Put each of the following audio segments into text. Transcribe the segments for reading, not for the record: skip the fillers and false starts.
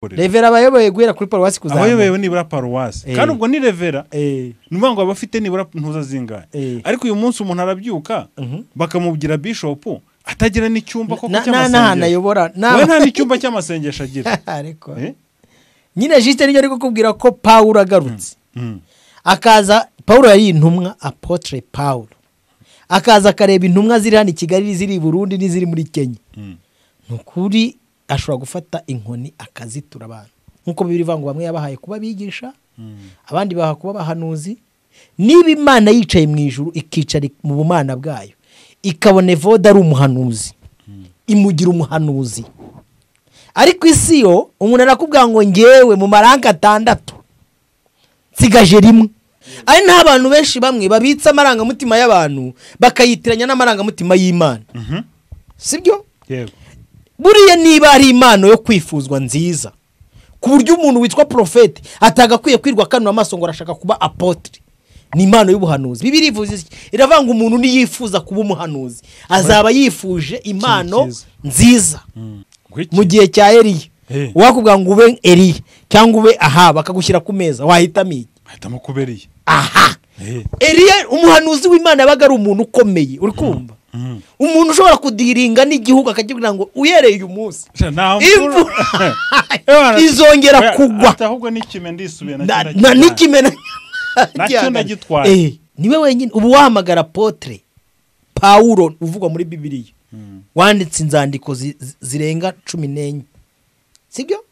Revera abayoboye guhera kuri paruwasi kuzamura abayoboye nibura paruwasi kandi ubwo ni revera numva ngo abafite nibura ntuza zingahe ariko uyu munsi umuntu arabyuka bakamubwira bishop atagira n'icyumba koko cy'amasengesho we nta n'icyumba cy'amasengesho agira ariko nyine Juste niyo ari kukubwira ko Paulo agarutse akaza Paulo yari intumwa apotre Paulo akaza akareba intumwa ziri hano i Kigali ziri i Burundi n'iziri muri Kenya nukuri ashobora gufata inkoni akazitura abantu nkuko bibiri vango bamwe yabahaye kuba bigisha abandi baha kuba bahanuzi niba Imana yicaye mu ijuru ikicara mu bumana bwayo ikabone voda ari umuhanuzi imugira umuhanuzi ariko isi yo umuntu arakubwira ngo ngewe mu maranga 6 sigaje rimwe ari nta bantu benshi bamwe babitsa amaranga mutima y'abantu bakayitiranya n'amaranga mutima y'Imana sibyo yego buriye niba ari impano yo kwifuzwa nziza ku buryo umuntu witwa profete atagakwiye kwirwa kanwa amaso ngo arashaka kuba apotre ni impano y'ubuhanuzi bibiri ivuze iravanga umuntu ni yifuza kuba umuhanuzi azaba yifuje impano nziza mu gihe cya Eliya wakubwira ngo ube Eliya cyangwa ube aha bakagushyira ku meza wahitamo iki ahitamo kuberiye aha Eliya umuhanuzi w'Imana yabaga ari umuntu ukomeye uri kumva umuntu ushobora kudiringa n'igihugu akagira ngo uyereye uyu munsi izongera kugwa ahubwo n'ikime ndisubiye na n'ikime nacyo ndagitwaye niwe wenyine ubu wahamagara apotre Paulo uvugwa muri Bibiliya wanditse inzandiko zirenga 14 sibyo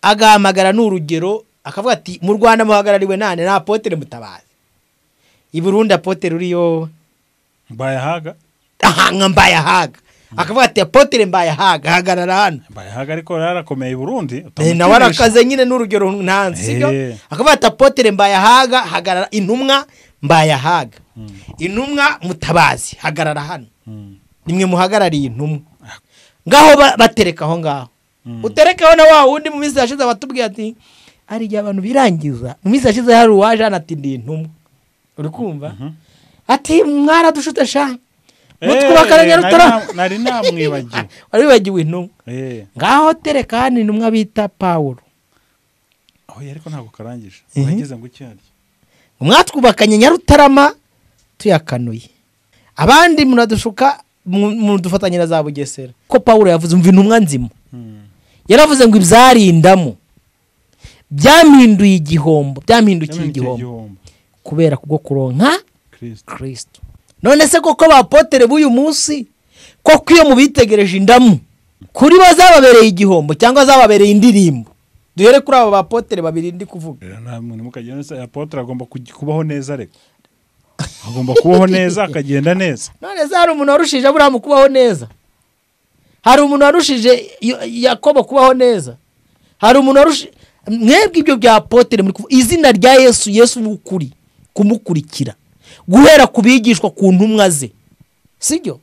agahamagara n'urugero akavuga ati mu Rwanda muhagarariwe nane na apotre Mutabazi i Burundi apotre uriyo Mbayahaga aha Mbayahaga akavuga ati apotre Mbayahaga hagarara hano Mbayahaga ariko yarakomeye i Burundi na warakaze nyine n'urugero ntanzi sibyo akavuga ati apotre Mbayahaga hagarara intumwa Mbayahaga intumwa Mutabazi hagarara hano nimwe muhagarariye intumwa ngaho batereka aho ngaho uterekaho na wa wundi mu minsi yashize batubwiye ati ari igihe abantu birangiza mu minsi yashize hari uwaje anatindiye intumwa uri kumva ati mwara dushute sha mutwubakaranya rutara nari namwibagiwe ari wibagiwe intumwa ngaho tereka hano intumwa bita Paulo aho yariko ntabwo karangije wagize ngo cyari mwatwubakanye Nyarutarama tuyakanuye abandi muradushuka mudufatanyira za Bugesera ko Paulo yavuze umva intumwa nzimo yaravuze ngo ibyarindamo byampinduye igihombo byampindukiye igihombo kubera kubwo kuronka Kristo none se koko abapotere b'uyu munsi koko iyo mubitegereje indamu kuri bazababereye igihombo cyangwa zababereye indirimbo duhere kuri aba bapotere babiri ndi kuvuga nta muntu mukagenda se apotre agomba kubaho neza reka agomba kubaho neza akagenda neza none se hari umuntu warushije Aburahamu kubaho neza hari umuntu warushije Yakobo kubaho neza hari umuntu warushije mwebwe ibyo bya apotre muri izina rya Yesu n'ukuri kumukurikira guhera kubigishwa ku ntumwa ze sibyo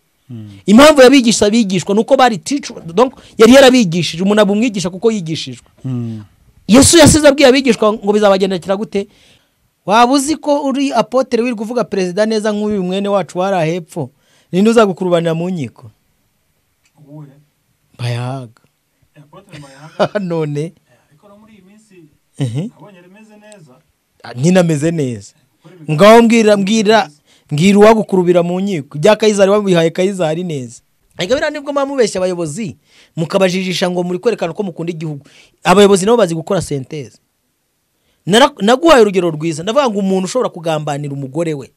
impamvu yabigisha bigishwa nuko bari teacher donc yari yarabigishije umuntu abumwigisha kuko yigishijwe Yesu yasize abwiye abigishwa ngo bizabagendekera gute wabuzi ko uri apotre wiri kuvuga president neza nk'uyu mwene wacu wari hepfo ninde uzagukurubanira mu nkiko Mbayahaga none ariko muri iyi minsi abonye remeze neza nyina meze neza ngaho mbwira uwagukurubira mu nkiko bya Kayizari wabihaye Kayizari neza ariko bira nibwo mamubeshya abayobozi mukabajijisha ngo muri kwerekana ko mukunda igihugu abayobozi nabo bazi gukora senteze naguhaye urugero rwiza ndavuga ngo umuntu ushobora kugambanira umugore we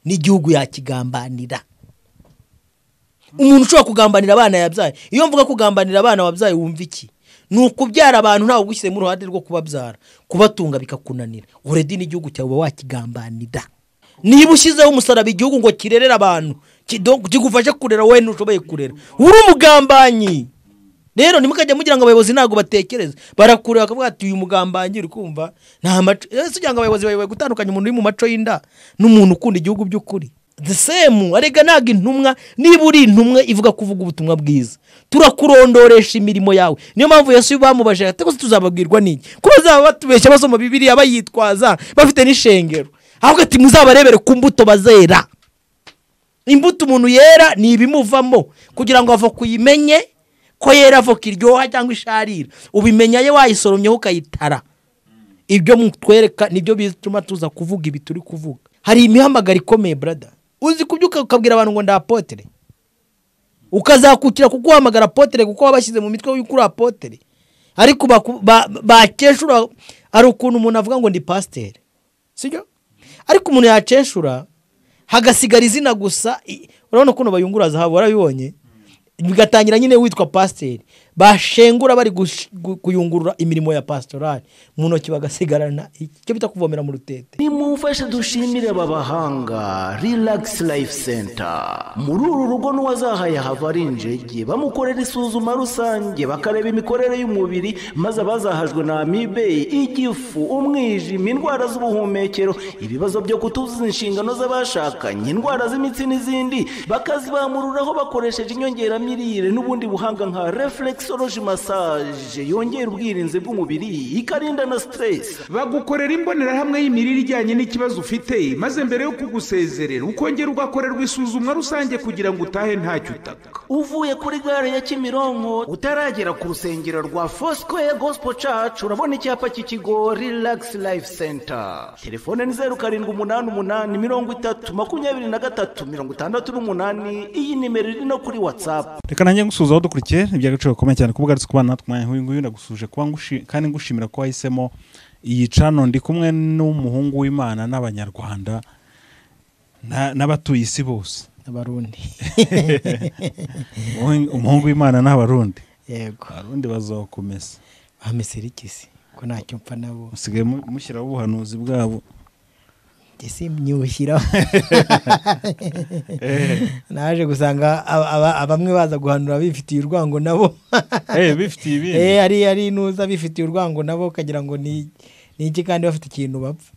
n'igihugu yakigambanira umuntu ushobora kugambanira abana yabyaye iyo mvuga kugambanira abana wabyaye wumva iki nukubyara abantu ntawo gushyire mu ruhande rwo kubabyara kubatunga bikakunanira uredi n'igihugu cyawe wakigambanira niba ushyizeho umusaraba igihugu ngo kirerera abantu kigufashe kurera wowe ntushoboye kurera uri umugambanyi rero nimukajya mugira ngo abayobozi ntago batekereza barakureba bakavuga ati uyu mugambanyi uri kumva nta maco kugira ngo abayobozi bayoboye gutandukanya umuntu uri mu maco y'inda n'umuntu ukunda igihugu by'ukuri the same arega naga intumwa niba uri intumwa ivuga kuvuga ubutumwa bwiza turakurondoresha imirimo yawe niyo mpamvu Yesu bamubaje ati ko tuzababwirwa niki ko bazaba batubeshya basoma Bibiliya bayitwaza bafite n'ishengero ahubwo ati muzabarebere ku mbuto bazera imbuto umuntu yera ni ibimuvamo kugira ngo ava kuyimenye ko yera voka iryoha cyangwa isharira ubimenya ye wayisoromyeho ukayitara. Ibyo mutwereka nibyo bituma tuza kuvuga ibi turi kuvuga. Hari imihamagaro ikomeye brother, uzi kubyuka ukabwira abantu ngo ndapotere, ukazakukira kuguhamagara apotere kuko wabashyize mu mitwe y'ukuri apotere, ariko bakeshura ari ukuntu umuntu avuga ngo ndi pasteur, sibyo? Ariko umuntu yaceshura hagasigara izina gusa. Urabona ukuntu bayungura zahabu, warabibonye? Bigatangira nyine witwa pasteur, bashengura bari kuyungurura imirimo ya pastoral mu ntoki bagasigarana icyo bita kuvomera mu rutete. Nimumfashe dushimire babahanga Relax Life Center. Muri uru rugo n'uwazahaye havari injege bamukorera isuzuma rusange bakareba imikorere y'umubiri, maze abazahajwe na amibe, igifu, umwijima, indwara z'ubuhumekero, ibibazo byo kutuzuza inshingano z'abashakanye, indwara z'imitsi n'izindi bakazibamururaho bakoresheje inyongeramirire n'ubundi buhanga nka reflexology massage yongera ubwirinzi bw'umubiri ikarinda na stress. Bagukorera imbonerahamwe y'imirire ijyanye n'ikibazo ufite, maze mbere yo kugusezerera ukongera ugakorerwa isuzumwa rusange kugira ngo utahe ntacyo utaka. Uvuye kuri gare ya Kimironko utaragera ku rusengero rwa Foursquare Gospel Church urabona icyapa cy'ikigo Relax Life Center. Telefone ni 0788302368. Iyi nimero iri no kuri WhatsApp. Reka nanjye ngusuza aho dukurikiye iby'agaciro gakomeye cyane kuvuga ari kubana natwe nguyu ndagusuje kuba kandi ngushimira ko wahisemo iyi channel. Ndi kumwe n'umuhungu w'Imana n'abanyarwanda n'abatuye isi bose, abarundi. Umuhungu w'Imana n'abarundi. Yego, abarundi bazokomeza bamesera ikisi ko ntacyo mpfa nabo, usigaye mushyiraho ubuhanuzi bwabo. Ese myuhira naje gusanga abamwe baza guhanura bifitiye urwango nabo. Bifitiye ibindi. Ari inuza bifitiye urwango nabo kagira ngo ni iki kandi bafite ikintu bapfa.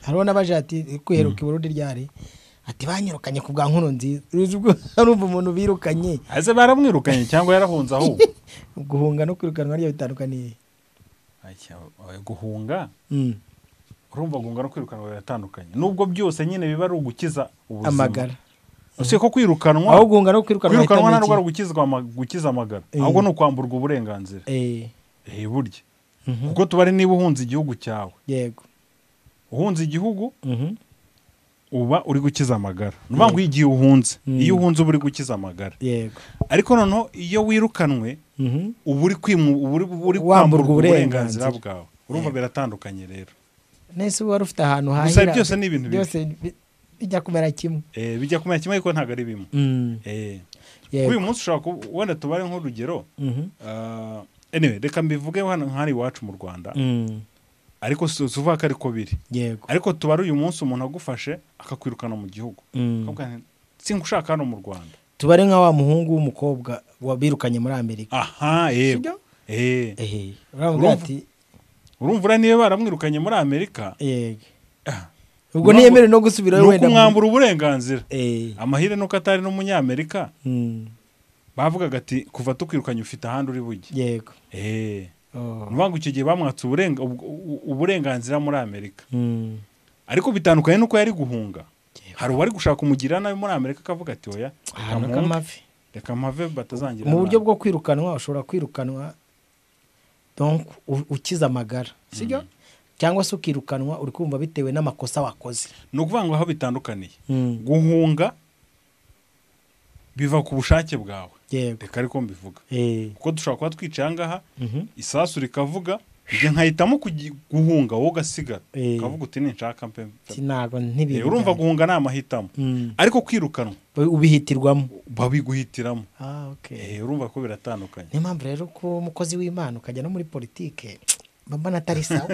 Hariho n'abaje ati kwiheruka i Burundi ryari, ati banyirukanye ku bwa nkuru nziza. Urumva umuntu birukanye, aze baramwirukanye cyangwa yarahunze aho? Guhunga no kwirukanwa ryo bitandukaniye. Guhunga urumva guhunga no kwirukanwa biratandukanye, nubwo byose nyine biba ari ugukiza ubuzima amagara. Usiye ko kwirukanwa, aho guhunga no kwirukanwa ntabwo ari gukiza amagara, ahubwo no kwamburwa uburenganzira. Burya kuko tubari niba uhunze igihugu cyawe. Yego, uhunze igihugu uba uri gukiza amagara. Nuvuga ngo igihe uhunze, iyo uhunze uba uri gukiza amagara. Yego, ariko noneho iyo wirukanwe uba uri kwamburwa uburenganzira bwawe. Urumva biratandukanye rero. Nese wari ufite ahantu hahira, byose ni ibintu byose bijya kumera kimwe. Bijya kumera kimwe ariko ntago ari bimwe. Uyu munsi ushobora wenda tubare nk'urugero. Anyway, reka mbivuge hano nk'ari iwacu mu Rwanda. Ariko suvuga ko ariko biri. Yego, ariko tubare uyu munsi umuntu agufashe akakwirukana mu gihugu, akavuga singushaka hano mu Rwanda. Tubare nka wa muhungu w'umukobwa wabirukanye muri Amerika. Yego. Urumva niba baramwirukanye muri Amerika. Yego, ubwo ntiyemere no gusubirayo wenda kumwambura uburenganzira. Amahire nuko atari n'umunyamerika. Bavugaga ati kuva tukwirukanye ufite ahandi uri bujye. Yego. Nuvuga ngo icyo gihe bamwatse uburenganzira muri Amerika. Ariko bitandukanye nuko yari guhunga. Hari uwari gushaka umugira nawe muri Amerika akavuga ati oya, reka mpave batazangira. Mu buryo bwo kwirukanwa ushobora kwirukanwa donc ukiza amagara, sibyo? Cyangwa se ukirukanwa uri kumva bitewe n'amakosa wakoze. Nukuvuga ngo aho bitandukaniye. Guhunga biva ku bushake bwawe. Reka ariko mbivuga. Kuko dushobora kuba twicaye ngaha, isasu rikavuga, njye nkahitamo guhunga wowe ugasigara. Ukavuga uti ninshaka mpe. Sinago ntibiri. Urumva guhunga ni amahitamo. Ariko kwirukanwa ubihitirwamo. Babiguhitiramo. Okay. Urumva ko biratandukanye. Ni mpamvu rero ko umukozi w'Imana ukajya no muri politike bamba natari sawa.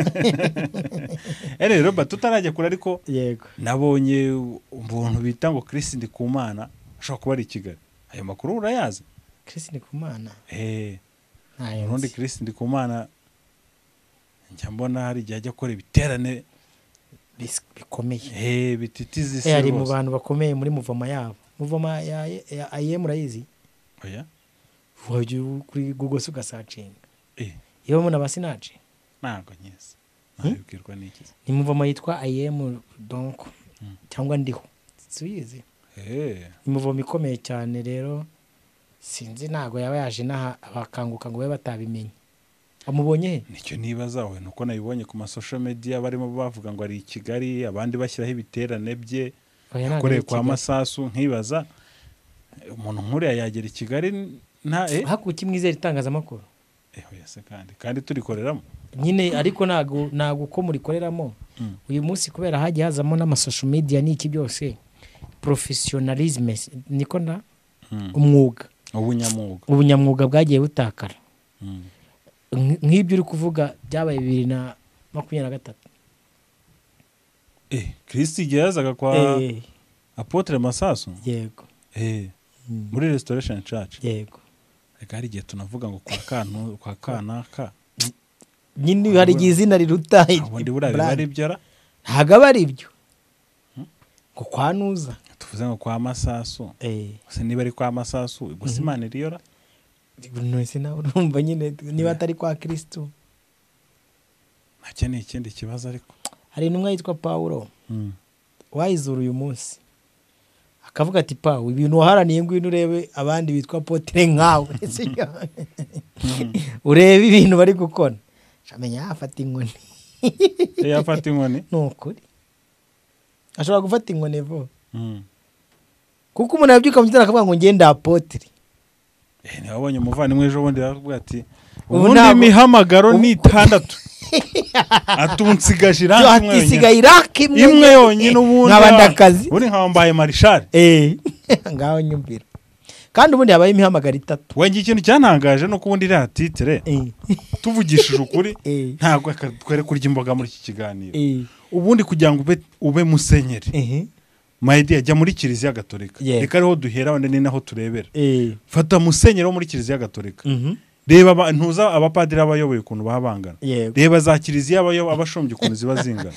Rero tutarajya kure ariko yego, nabonye umuntu bita ngo Chris Ndikumana ashobora kuba ari i Kigali. Ayo makuru urayazi? Chris Ndikumana? Urundi Chris Ndikumana njya mbona hari igihe ajya gukora ibiterane bikomeye. Bititiza isi. Ari mu bantu bakomeye muri muvoma yabo. Muvoma ya IM urayizi? Oya. Wajya kuri Google ugasearchinga. Iyo muna basinaci? Ntago nyese. Nabibwirwa n'iki? Ni muvoma yitwa IM donc cyangwa ndiho. Suyizi? Ni muvoma ikomeye cyane rero. sinzi ntago yaba yaje naha abakanguka ngo babe batabimenye. Amubonye he? Nicyo nibaza we nuko nabibonye ku social media barimo bavuga ngo ari i Kigali abandi bashyiraho ibiterane bye yakoreye kwa Masasu nkibaza umuntu nkuriya yagera i Kigali nta hakuki mwizera itangazamakuru yese kandi turikoreramo nyine ariko nago uko murikoreramo uyu munsi kubera hagiye hazamo n'amasocial media n'iki byose professionalism niko na umwuga ubunyamwuga bwagiye butakara nk'ibyo uri kuvuga byabaye 2023 Kristi yazaga kwa Apotre Masasu yego muri Restoration Church yego reka hari igihe tunavuga ngo kwa kanaka nyine hari izina riruta ubundi bari byo ntago bari ibyo ngo kwanuza tuvuze ngo kwa Masasu se niba ari kwa Masasu gusa Imana iriyora none nawe urumva nyine niba atari kwa Kristo nacyo ni ikindi kibazo ariko hari intumwa yitwa Paulo wayizura uyu munsi akavuga ati Paulo ibintu waharaniye ngwino urebe abandi bitwa Apotre nkawe urebe ibintu bari gukora shamenya afata inkoni yafata inkoni nukuri ashobora gufata inkoni vo kuko umuntu yabyuka mu gitondo akavuga ngo ngenda Apotre nabonye umuvandimwe ejo bundi yavuga ati ubundi imihamagaro ni 6 atunsigaje iranki imwe yonyine ubundi nkabandakazi uri nkabambaye marishal ngaho nyumvira kandi ubundi habaye imihamagaro 3 wengi ikintu cyantangaje no kubundi iri atitere tuvugishije ukuri ntago twere kurya imboga muri iki kiganiro ubundi kugira ngo ube musenyeri Maidi ajya muri Kiliziya Gatolika reka ariho duhera wende ni naho turebera fata musenyeri wo muri Kiliziya Gatolika reba ntuza abapadiri abayoboye ukuntu bahabangana reba za Kiliziya abashombye ukuntu ziba zingana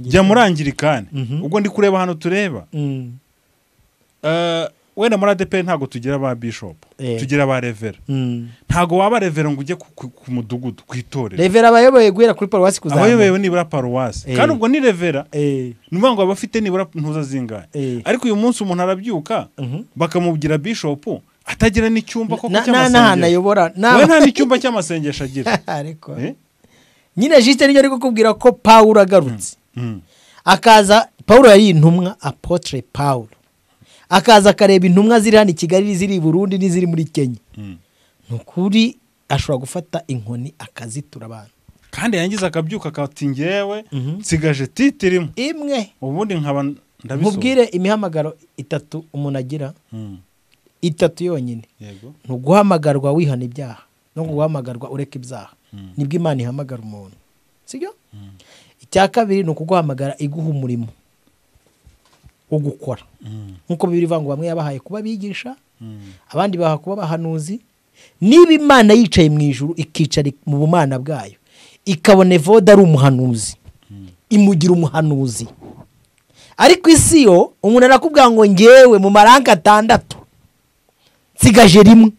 jya murangirikane ubwo ndi kureba hano tureba wenda muri ADP ntago tugira ba bishop tugira ba revera ntago waba revera ngo ujye ku mudugudu kwitorera revera abayoboye guhera kuri paruwasi kuzana abayoboye nibura paruwasi kandi ubwo ni revera numva ngo abafite nibura ntuza zingana ariko uyu munsi umuntu arabyuka bakamubwira bishop atagira n'icyumba koko cy'amasengesho nta n'icyumba cy'amasengesho agira ariko nyine jiste niyo ari kukubwira ko Paulo agarutse akaza Paulo yari intumwa Apotre Paulo akaza akareba intumwa ziri hano i Kigali ziri i Burundi n'iziri muri Kenya nukuri ashobora gufata inkoni akazitura abantu kandi yangiza akabyuka akati ngewe nsigaje titirimo imwe ubundi nkaba ndabisoza mubwire imihamagaro 3 umuntu agira 3 yonyine ntuguhamagarwa wihana ibyaha no guhamagarwa ureka ibyaha nibwo Imana ihamagara umuntu sibyo icya kabiri no kuguhamagara iguha umurimo wo gukora nkuko bibiri vango bamwe yabahaye kuba bigisha abandi baha kuba bahanuzi niba Imana yicaye mu ijuru ikicara mu bumana bwayo ikabone Evode ari umuhanuzi imugira umuhanuzi ariko isi yo umuntu arakubwira ngo ngewe mu maranka 6 nsigaje rimwe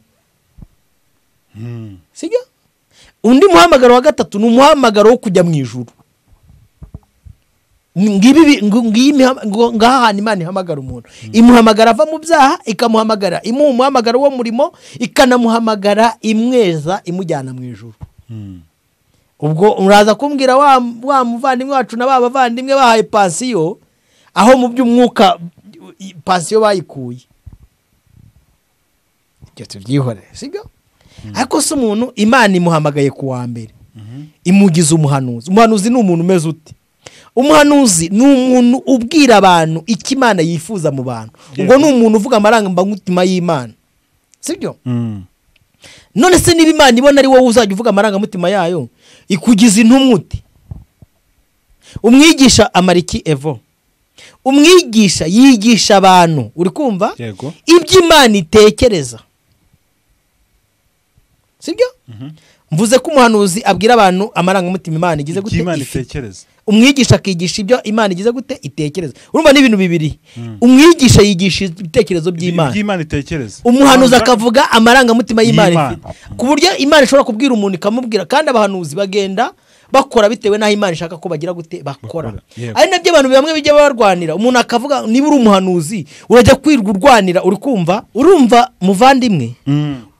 sibyo undi muhamagaro wa 3 ni umuhamagaro wo kujya mu ijuru ngaha Imana ihamagara umuntu imuhamagara ava mu byaha ikamuhamagara imuhamagara wo murimo ikanamuhamagara imweza imujyana mu ijuru ubwo uraza kumbwira wa muvandimwe wacu na bavandimwe bahaye pansiyo aho mu by'umwuka pansiyo bayikuye ibyo tubyihorere sibyo ariko se umuntu Imana imuhamagaye ku wa mbere imugize umuhanuzi ni umuntu umeze ute umuhanuzi ni umuntu ubwira abantu icyo Imana yifuza mu bantu ubwo ni umuntu uvuga amarangamutima y'Imana sibyo none se niba Imana ibona ari wowe uzajya uvuga amarangamutima yayo ikugize intumute umwigisha amariki Evo umwigisha yigisha abantu uri kumva ibyo Imana itekereza sibyo mvuze ko umuhanuzi abwira abantu amarangamutima Imana igize gute itekereza umwigisha akigisha ibyo Imana igize gute itekereza urumva ni ibintu bibiri umwigisha yigisha ibitekerezo by'Imana itekereza umuhanuzi akavuga amarangamutima y'Imana ku buryo Imana ishobora kubwira umuntu ikamubwira kandi abahanuzi bagenda bakora bitewe n'aho Imana ishaka ko bagira gute bakora. Ari nabyo abantu bamwe bijya barwanira, umuntu akavuga niba uri umuhanuzi urajya kwirwa urwanira, uri kumva urumva muvandimwe.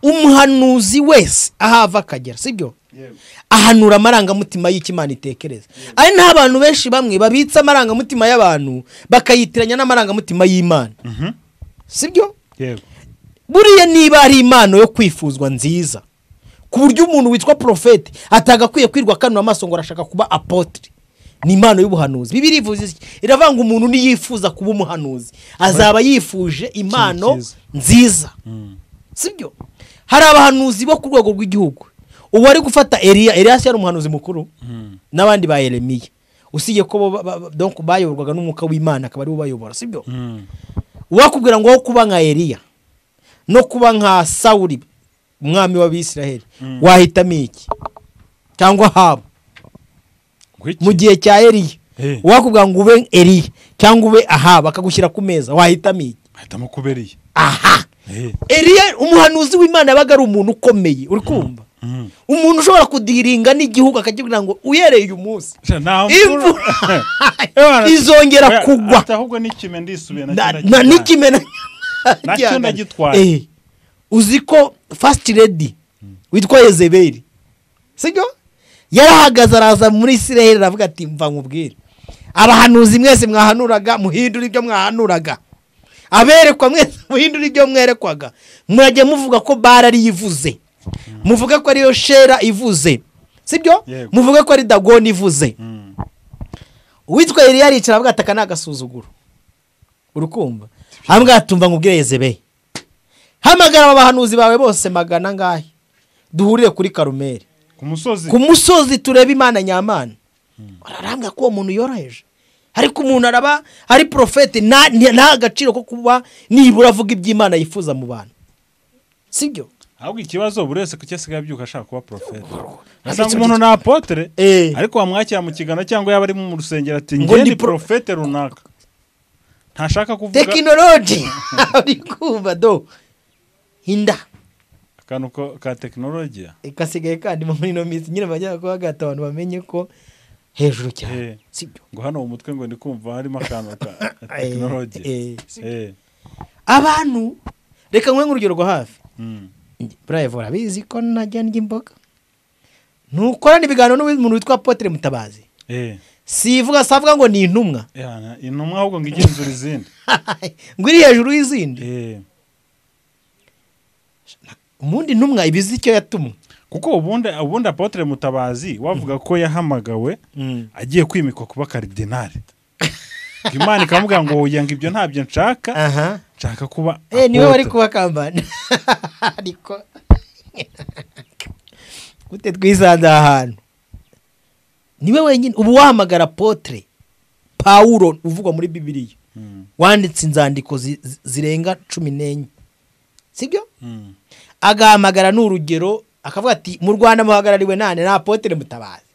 Umuhanuzi wese ahava akagera, sibyo? Ahanura amarangamutima y'Imana itekereza. Ari nta bantu benshi bamwe babitsa amarangamutima y'abantu bakayitiranya n'amarangamutima y'Imana. Sibyo? Yego. Buriya niba ari impano yo kwifuzwa nziza ku buryo umuntu witwa profete atagakwiye kwirwa kanura amaso ngo arashaka kuba apotre, ni impano y'ubuhanuzi. Bibiliya ivuze iravanga umuntu niyifuza kuba umuhanuzi azaba yifuje impano nziza. Sibyo? Hari abahanuzi bo ku rwego rw'igihugu. Ubu ari gufata Eliya yari umuhanuzi mukuru n'abandi ba Yeremiya, usiye ko donc bayoborwaga n'umwuka w'Imana akaba ari ubayobora, sibyo? Wakubwira ngo kuba nka Eliya no kuba nka Sawuli umwami w'Abisiraheli wahitamo iki? Cyangwa Ahabu mu gihe cya Eliya? Wakubwira ngo ube Eliya cyangwa ube Ahabu akagushyira ku meza, wahitamo iki? Ahitamo kuba Eliya. Aha, Eliya umuhanuzi w'Imana yabaga ari umuntu ukomeye, uri kumva? Umuntu ushobora kudiringa n'igihugu akagira ngo uyereye uyu munsi izongera kugwa. Ahubwo n'ikime ndisubiye na n'ikime nacyo ndagitwaye. Uzi ko first lady witwa Yezebeli, sibyo? Yarahagaze araza muri Isiraheli aravuga ati mva nkubwire abahanuzi mwese mwahanuraga muhindura ibyo mwahanuraga, aberekwa mwese muhindura ibyo mwerekwaga, murajye muvuga ko Bara yivuze, muvuga ko ariyo Shera ivuze, sibyo? Muvuga ko ari Dagoni ivuze. Witwa Eliya aricara avuga ati aka nagasuzuguro, urukumva? Hambwa atumva nkubwire Yezebeli, hamagara abahanuzi bawe bose magana ngahe duhurire kuri Karumeli ku musozi turebe Imana nyamana. Ararambwa ko umuntu yoroheje, ariko umuntu araba ari profete nta agaciro ko kuba nibura avuga iby'Imana yifuza mu bantu, sibyo? Ahubwo ikibazo buri wese kuki asigaye abyuka ashaka kuba profete. Asanga umuntu na apotre ariko wamwakira mu kigano cyangwa yaba ari mu rusengero ati nge ndi profete runaka, ntashaka kuvuga technology. Uri kumva do hinda akantu ka technology ikasigaye kandi muri no minsi nyine bajya ko hagata abantu bamenye ko hejuru cyane, sibyo? Ngo hano mu mutwe ngo ndi kumva harimo akantu ka technology. Abantu reka nkwe urugero rwo hafi. Bravo rabizi ko najya n'imboga ntukorana ibiganiro n'umuntu witwa Apotre Mutabazi. Sivuga savuga ngo ni intumwa. Intumwa ahubwo ngo igenzura izindi. Ngo iri hejuru y'izindi. Umundi ntumwa ibizi icyo yatumwe. Kuko ubundi Apotre Mutabazi wavuga ko yahamagawe agiye kwimikwa kuba cardinal. Imana ikamuga ngo yanga ibyo ntabyo nshaka. Nshaka kuba niwe wari kuba kambana. Ariko gute twisanze ahantu niwe wenyine ubu wahamagara Apotre Paulo uvugwa muri Bibiliya wanditse inzandiko zirenga 14, sibyo? Agahamagara n'urugero akavuga ati mu Rwanda muhagarariwe nane na Apotre Mutabazi,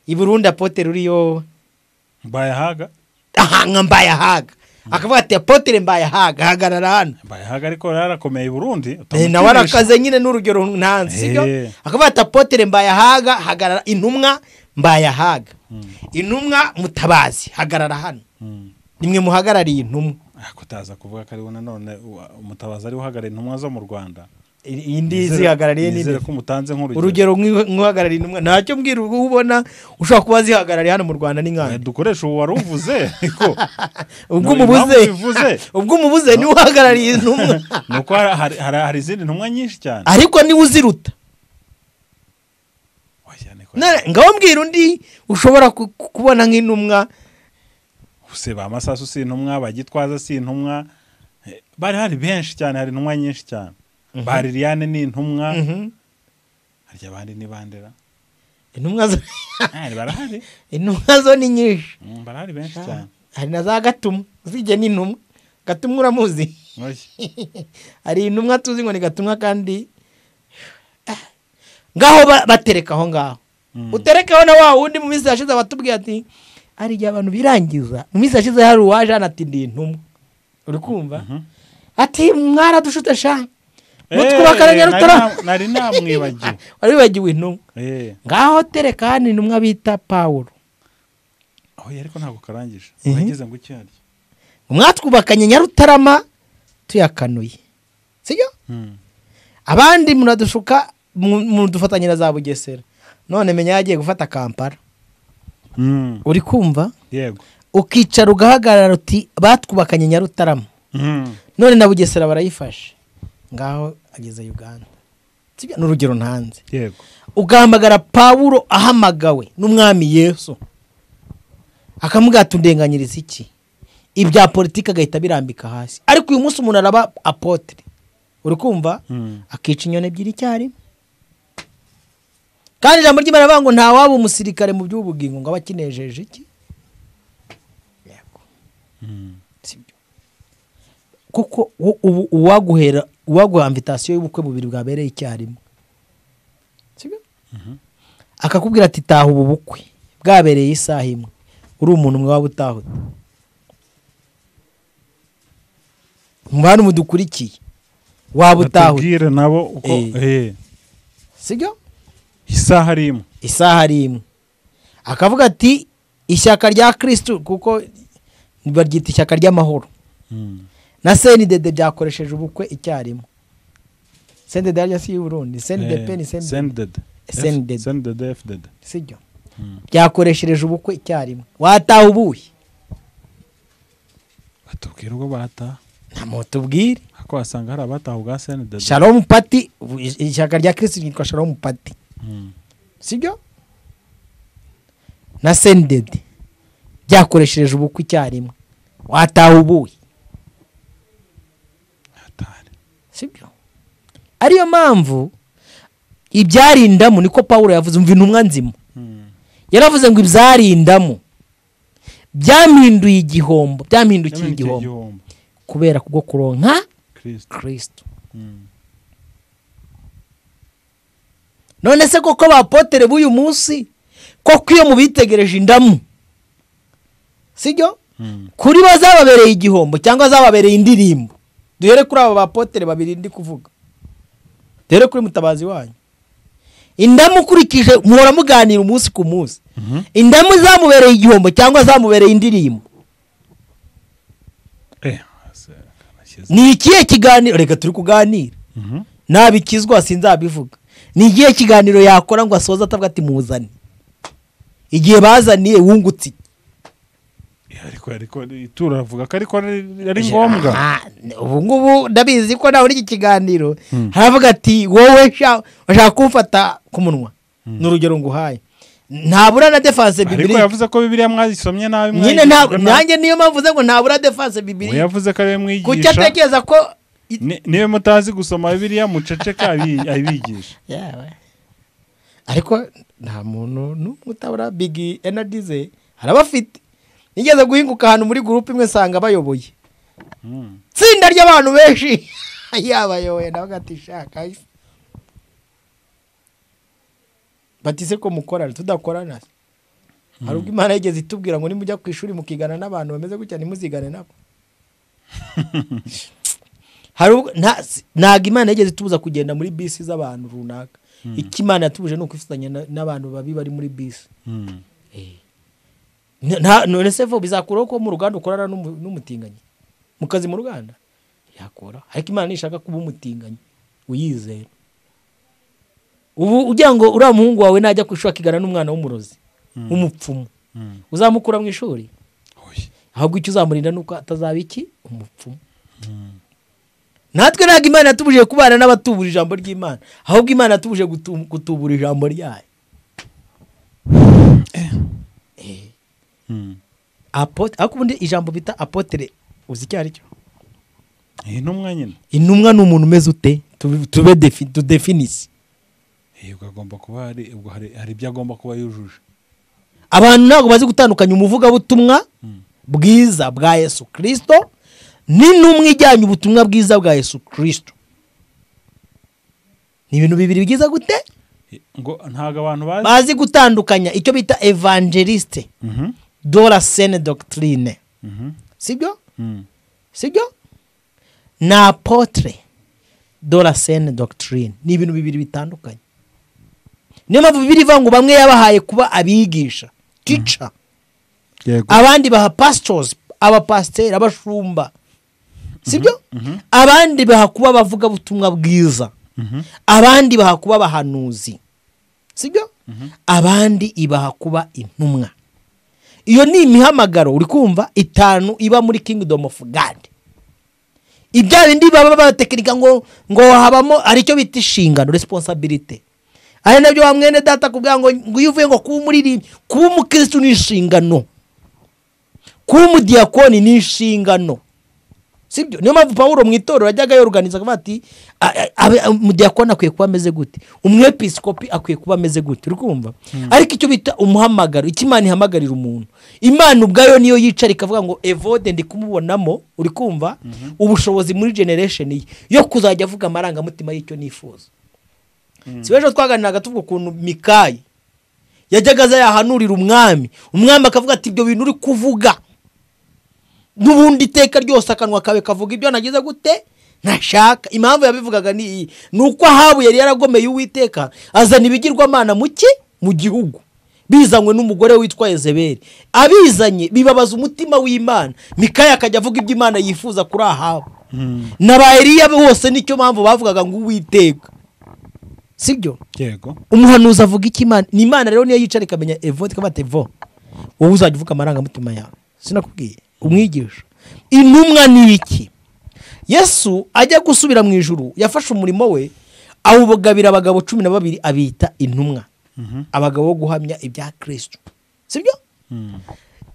i Burundi Apotre uriyo Mbayahaga. Nka Mbayahaga akavuga ati Apotre Mbayahaga hagarara hano. Mbayahaga ariko yarakomeye i Burundi nawe arakaze nyine n'urugero ntanzi, sibyo? Akavuga ati Apotre Mbayahaga hagarara, intumwa Mbayahaga, intumwa Mutabazi hagarara hano. Nimwe muhagarariye intumwa. Kutaza kuvuga ko ari none Mutabazi ari uhagarariye intumwa zo mu Rwanda. Indi zihagarariye nizere ko mutanze urugero nk'uhagarariye intumwa ntacyo mbwira ubona ushobora kuba zihagarariye hano mu Rwanda n'ingana dukoresha uwo wari uvuze ariko ubwo umubuze ni uhagarariye intumwa. Nuko hari izindi ntumwa nyinshi cyane ariko ni uziruta. Ngaho mbwira undi ushobora kubona nk'intumwa. Useba amasasu si intumwa, bagitwaza si intumwa, bari hari benshi cyane, hari intumwa nyinshi cyane. Bari Liliane ni intumwa. Harya abandi ni bandera. Intumwa zo barahari. Intumwa zo ni nyinshi. Barahari benshi cyane. Hari na za Gatumwa, zije ni intumwa. Gatumwa uramuzi? Hari intumwa tuzi ngo ni Gatumwa kandi ngaho batereka aho ngaho. Uterekaho na wa wundi mu minsi yashize batubwiye ati ari igihe abantu birangiza. Mu minsi yashize hari uwaje anatindiye intumwa. Uri kumva? Ati mwaradushute sha. mutwubakanye Nyarutarama nari namwibagiwe wari wibagiwe intumwa ngaho tereka hano intumwa bita Pawulo ariko ntabwo karangije wageze ngo iki harya mwatwubakanye Nyarutarama tuyakanuye sibyo abandi muradushuka mudufatanyira za Bugesera none menya yagiye gufata Kampala uri kumva yego ukicara ugahagarara uti batwubakanye Nyarutarama none na Bugesera barayifashe ngaho ageze Uganda sibyo n'urugero ntanze yego ugahamagara Pawulo ahamagawe n'umwami Yesu akamubwira tundenganyiriza iki ibya politiki agahita birambika hasi ariko uyu munsi umuntu araba apotre uri kumva akica inyoni ebyiri cyari kandi ijambo ry'Imana bavuga ngo nta waba umusirikare mu by'ubugingo ngo abakinejeje iki yego sibyo kuko ubu uwaguha invitation y'ubukwe bubiri bwabereye icyarimwe sibyo akakubwira ati taha ubu bukwe bwabereye isaha imwe uri umuntu umwe waba utahuta mubana mudukurikiye waba utahuta tubwire nabo uko sibyo isaha ari imwe akavuga ati ishyaka rya Kristo kuko baryita ishyaka ry'amahoro na CNDD byakoresheje ubukwe icyarimwe CNDD yaryo si y'Uburundi CNDP ni CNDD FDD sibyo byakoresheje ubukwe icyarimwe wataha ubuye batubwira ubwo bataha namutubwire ako wasanga hari abataha ubwa CNDD Shalom Party ishyaka rya Kristo ryitwa Shalom Party sibyo na CNDD byakoresheje ubukwe icyarimwe wataha ubuye sibyo ariyo mpamvu ibyarindamu niko Pawulo yavuze umva intumwa nzima yaravuze ngo ibyarindamu byampinduye igihombo byampindukiye igihombo kubera kubwo kuronka Kristo none se koko bapotere b'uyu munsi koko iyo mubitegereje indamu sibyo kuri bo zababereye igihombo cyangwa zababereye indirimbo duhere kuri abo bapotere babiri ndi kuvuga duhere kuri Mutabazi wanyu indamu ukurikije muhora muganira umunsi ku munsi indamu zamubereye igihombo cyangwa zamubereye indirimbo ni ikihe kiganiro reka turi kuganira nabikizwa sinzabivuga ni igihe kiganiro yakora ngo asoza atavuga ati muzane igihe bazaniye wungutse ariko turavuga ko ariko ari ngombwa ubu ngubu ndabizi ko nawe iki kiganiro haravuga ati wowe washaka kumfata ku munwa n'urugero nguhaye ntabura na defense bibiliya ariko yavuze ko bibiliya mwazisomye nabi nyine nanjye niyo mpamvu ngo ntabura defense bibiliya yavuze ko ari mwigisha kuki atekereza ko niwe mutazi gusoma bibiliya muceceka abigisha ariko nta muntu n'umutabura big energies harabafite nigeze guhinguka ahantu muri groupe imwe sanga bayoboye tsinda ry'abantu benshi yabayoboye nawe gatishaka batise ko mukorana tudakorana hari ubwo Imana yigeze itubwira ngo nimujya ku ishuri mukigana n'abantu bameze gutya nimuzigane nabo hari ntago Imana yigeze itubuza kugenda muri bisi z'abantu runaka iki Imana yatubuje no kwifatanya n'abantu babi bari muri bisi none se vo bizakuraho ko mu ruganda ukorana n'umutinganyi mu kazi mu ruganda yakora ariko Imana nishaka kuba umutinganyi uyizera ubu ugira ngo uriya muhungu wawe najya ku ishuri akigana n'umwana w'umurozi w'umupfumu uzamukura mu ishuri ahubwo icyo uzamurinda nuko atazaba iki umupfumu natwe ntabwo Imana yatubuje kubana n'abatubura ijambo ry'Imana ahubwo Imana yatubuje gutubura ijambo ryayo ariko ubundi ijambo bita apotere uzi icyo ari cyo intumwa nyine intumwa ni umuntu umeze ute tudefinisi agomba kuba hari ibyo agomba kuba yujuje abantu ntabwo bazi gutandukanya umuvugabutumwa bwiza bwa Yesu Kristo n'intumwa ijyanye ubutumwa bwiza bwa Yesu Kristo ni ibintu bibiri byiza gute ngo ntago abantu bazi gutandukanya icyo bita evangeliste de la saine doctrine sibyo sibyo na apotre de la saine doctrine. Ni ibintu bibiri bitandukanye. Niyo mpamvu Bibiliya ivuga ngo bamwe yabahaye kuba abigisha, teacher, abandi baha pastors, abapasiteri, abashumba, sibyo? Abandi baha kuba bavuga butumwa bwiza, abandi baha kuba abahanuzi, sibyo? Abandi ibaha kuba intumwa. Iyo ni imihamagaro uri kumva itanu iba muri kingdom of God. Ibya bindi baba batekinika ngo habamo aricyo bita inshingano, responsibility. Ari nabyo wa mwene data kubwira ngo uvuye ngo kuba umuririmbyi, kuba umukristo ni inshingano, kuba umudiyakoni ni inshingano, sibyo? Niyo mpamvu Pawulo mu itorero yajyaga yorganiza akavuga ati umudiyakoni akwiye kuba ameze gute, umwepiskopi akwiye kuba ameze gute, uri kumva? Ariko icyo bita umuhamagaro, icyo Imana ihamagarira umuntu, Imana ubwayo niyo yicara ikavuga ngo Evode ndi kumubonamo, uri kumva, ubushobozi muri generation ye yo kuzajya avuga amarangamutima y'icyo nifuza. Sibejo twaganiraga tuvuga ukuntu Mikayi yajyaga yahanurira umwami akavuga ati ibyo bintu uri kuvuga n'ubundi iteka ryose akanwa kawe kavuga ibyo nagize gute ntashaka. Impamvu yabivugaga ni nuko Ahabu yari yaragomeye Uwiteka, azana ibigirwamana mu gihugu, bizanywe n'umugore witwa Yezebeli. Abizanye bibabaza umutima w'Imana, Mikayi akajya avuga ibyo Imana yifuza kuri Ahabu. N'aba Eliya bose nicyo mpamvu bavugaga ngo Uwiteka, sibyo? Yego. Umuhanuzi avuga iki Imana? Ni Imana rero niyo yicara ikamenya Evode kabate vo, wowe uzajya uvuga amarangamutima yawe. Sinakubwiye umwigisha intumwa ni iki? Yesu ajya gusubira mu ijuru yafashe umurimo we awubagabira abagabo 12 abita intumwa, abagabo bo guhamya ibya Kristo, sibyo?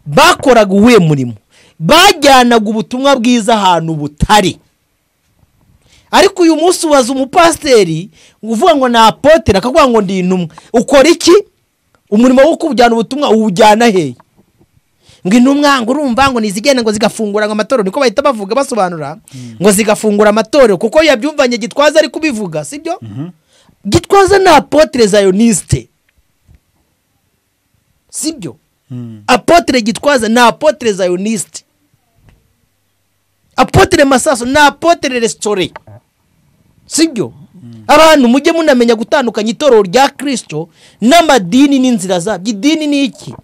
Bakoraga uwe murimo, bajyanaga ubutumwa bwiza ahantu butari. Ariko uyu munsi waza umupasiteri uvuga ngo na apotre akavuga ngo ndi intumwa, ukora iki? Umurimo wo kubujyana ubutumwa ubujyana hehe? Ngo intumwa ngo urumva ngo nizigenda ngo zigafungura ngo amatorero, niko bahita bavuga basobanura ngo zigafungura amatorero, kuko yabyumvanye Gitwaza ari kubivuga, sibyo? Gitwaza na apotre Zioniste, sibyo? Apotre Gitwaza na apotre Zioniste, apotre Masaso na apotre Restore, sibyo? Abantu mujye munamenya gutandukanya itorero rya Kristo n'amadini n'inzira zabyo. Idini ni iki?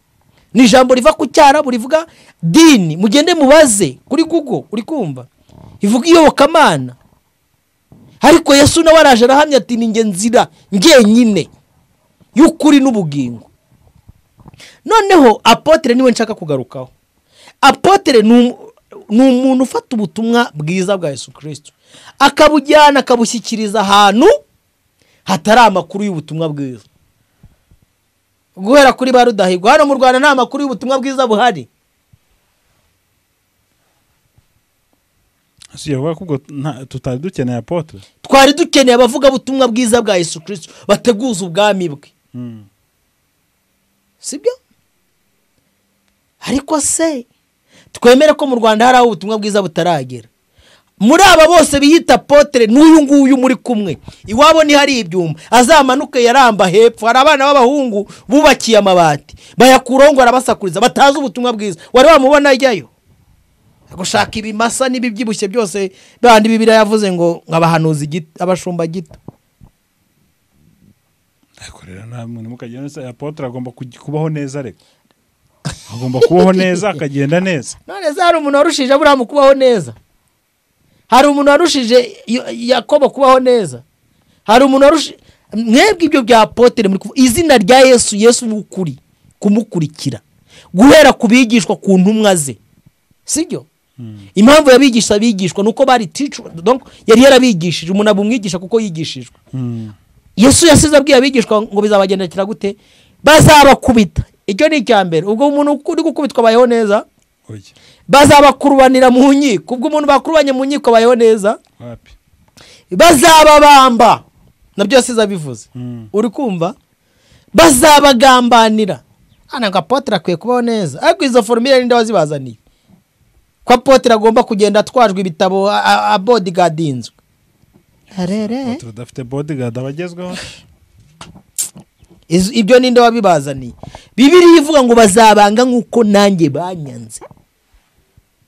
Ni ijambo riva ku cyarabu rivuga dini, mugende mubaze kuri Google, uri kumva, ivuga iyobokamana. Ariko Yesu nawe araje arahamya ati ni nge nzira ngenyine y'ukuri n'ubugingo. Noneho apotre niwe nshaka kugarukaho. Apotre ni umuntu ufata ubutumwa bwiza bwa Yesu Kristo akabujyana akabushyikiriza ahantu hatari amakuru y'ubutumwa bwiza. Guhera kuri ba Rudahigwa hano mu Rwanda nta makuru y'ubutumwa bwiza buhari. Asiyavuga ko tutari dukeneye apotre, twari dukeneye abavuga ubutumwa bwiza bwa Yesu Kristo bateguza ubwami bwe, sibyo? Ariko se twemere ko mu Rwanda hari ubutumwa bwiza butaragera? Muri aba bose biyita apotre n'uyu nguyu muri kumwe iwabo ni hari ibyuma, azamanuke yaramba hepfo, hari abana b'abahungu bubakiye amabati bayakuraho ngo arabasakuriza batazi ubutumwa bwiza. Wari wamubona ajyayo gushaka ibimasa n'ibibyibushye byose bandi Bibiliya yavuze ngo abahanuzi gito, abashumba gito. Akorera namwe mukagenda neza, apotre agomba kubaho neza, reka agomba kubaho neza akagenda neza. None zari umuntu warushije Aburahamu kubaho neza, hari umuntu warushije Yakobo kubaho neza, hari umuntu warushije mwebwe ibyo bya apotre muri izina rya Yesu n'ukuri kumukurikira guhera kubigishwa ku ntumwa ze, sibyo? Impamvu yabigisha bigishwa nuko bari teacher, donc yari yarabigishije, umuntu abumwigisha kuko yigishijwe. Yesu yasize abwiye abigishwa ngo bizabagendekera gute? Bazabakubita. Icyo ni icyambere. Ubwo umuntu uri gukubitwa bayeho neza, bazabakurubanira mu nkiko. Ubwo umuntu bakurubanye mu nkiko bayeho neza, bazababamba, nabyo yasize abivuze, uri kumva? Bazabagambanira. Ana ngo apotre akwiye kubaho neza, ariko izo formule ninde wazibazaniye? Kwa apotre agomba kugenda atwajwe ibitabo bodyguardinzwe. Arere tudafite bodyguard abagezweho, ibyo ninde wabibazaniye? Bibiliya ivuga ngo bazabanga nkuko nanjye banyanze,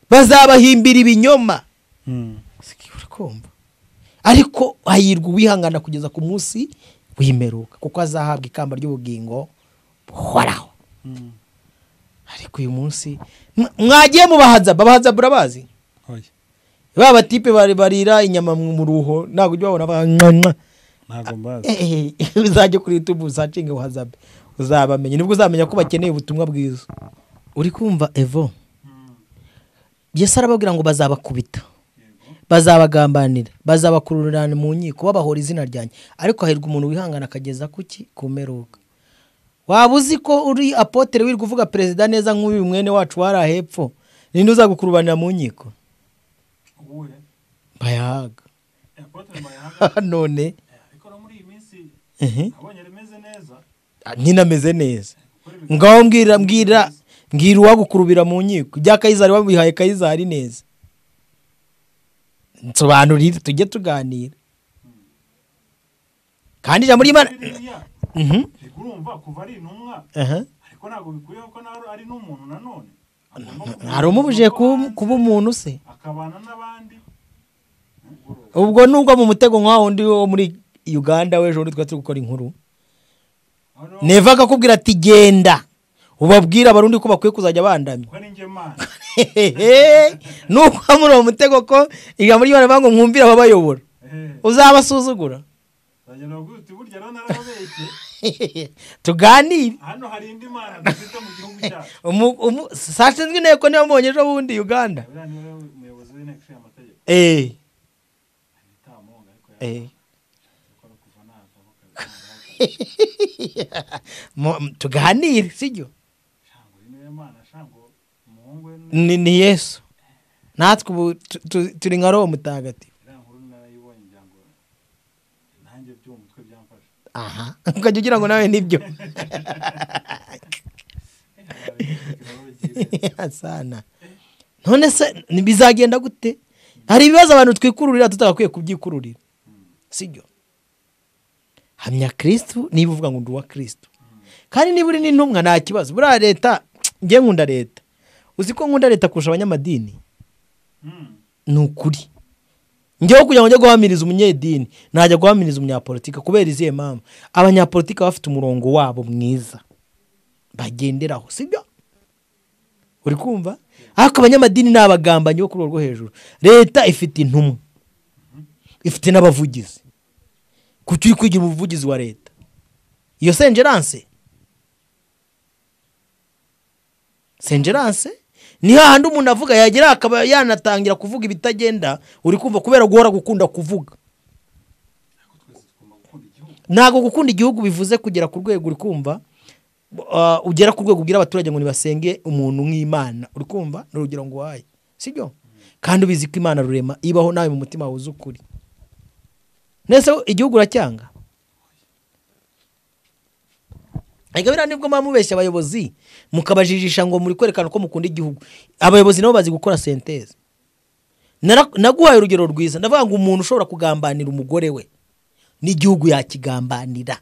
bazabahimbira ibinyoma. Urikumva? ariko hahirwa uwihangana kugeza ku munsi w'imperuka kuko azahabwa ikamba ry'ubugingo buhoraho. Ariko uyu munsi mwagiye mu bahaza burabazi baba tipe barira inyama mu ruho ntago ujya babona ntago mbazi uzajye kuri YouTube usacinge uhazabe uzabamenye nibwo uzamenya ko bakeneye ubutumwa bwiza. Uri kumva Evo? Yesu arababwira ngo bazabakubita, bazabagambanira, bazabakururana mu nkiko babahora izina ryanjye, ariko hahirwa umuntu wihangana akageza kuki kumeruka. Waba uzi ko uri apotere wiri kuvuga perezida neza nk'uyu mwene wacu wari hepfo, ninde uzagukurubanira mu nkiko? Bayahaga none ntinameze neza. Ngaho mbwira uwagukurubira mu nkiko bya Kayizari wabihaye Kayizari neza. Nsobanurire tujye tuganira. Kandi ijambo ry'Imana urumva kuva ari intumwa ariko ntabwo bikuyeho ko nawe ari n'umuntu nanone. Hari umubuje kuba umuntu se akabana n'abandi. Ubwo nubwo mu mutego nk'aho ndi wo muri Uganda wejo uri twatse gukora inkuru Neva akakubwira ati genda ubabwira abarundi ko bakwiye kuzajya bandamye nuko muri uwo mutego ko ijambo ry'Imana bango mwumvira ababayobora uzabasuzugura tuganire. Hano hari indi mana dufite mu gihugu cyacu sashinzwe inteko niyo mbonye ejo bundi Uganda umuyobozi w'inteko y'amategeko tuganire sibyo ni Yesu natwe ubu turi nka Roho Mutagatifu. Aha ukajya ugira ngo nawe nibyo sana. None se bizagenda gute? Hari ibibazo abantu twikururira tutagakwiye kubyikururira sibyo. Hamya Kristo niba uvuga ngo nduwa Kristo kandi niba uri n'intumwa nta kibazo. Buriya leta ngiye nkunda leta, uzi ko nkunda leta kurusha abanyamadini. Ni ukuri njyewe kugira ngo njye guhamiriza umunyedini najya guhamiriza umunyapolitika kubera izihe mpamvu. Abanyapolitika bafite umurongo wabo mwiza bagenderaho sibyo. Uri kumva? Ariko abanyamadini ni abagambanyi bo kuri urwo hejuru. Leta ifite intumwa, ifite n'abavugizi. Kuki uri kwigira umuvugizi wa leta? Iyo sengerance ni hahandi umuntu avuga yagera akaba yanatangira kuvuga ibitagenda. Uri kumva kubera guhora gukunda kuvuga. Ntago gukunda igihugu bivuze kugera ku rwego uri kumva ugera ku rwego ugira abaturage ngo nibasenge umuntu nk'Imana. Uri kumva n'urugero ngo waye sibyo. Kandi ubizi ko Imana rurema ibaho nawe mu mutima wuze ukuri. Nese igihugu uracyanga? Egabira nibwo mamubeshya abayobozi mukabajijisha ngo muri kwerekana ko mukunda igihugu. Abayobozi nabo bazi gukora senteze. Naguhaye urugero rwiza ndavuga ngo umuntu ushobora kugambanira umugore we n'igihugu yakigambanira.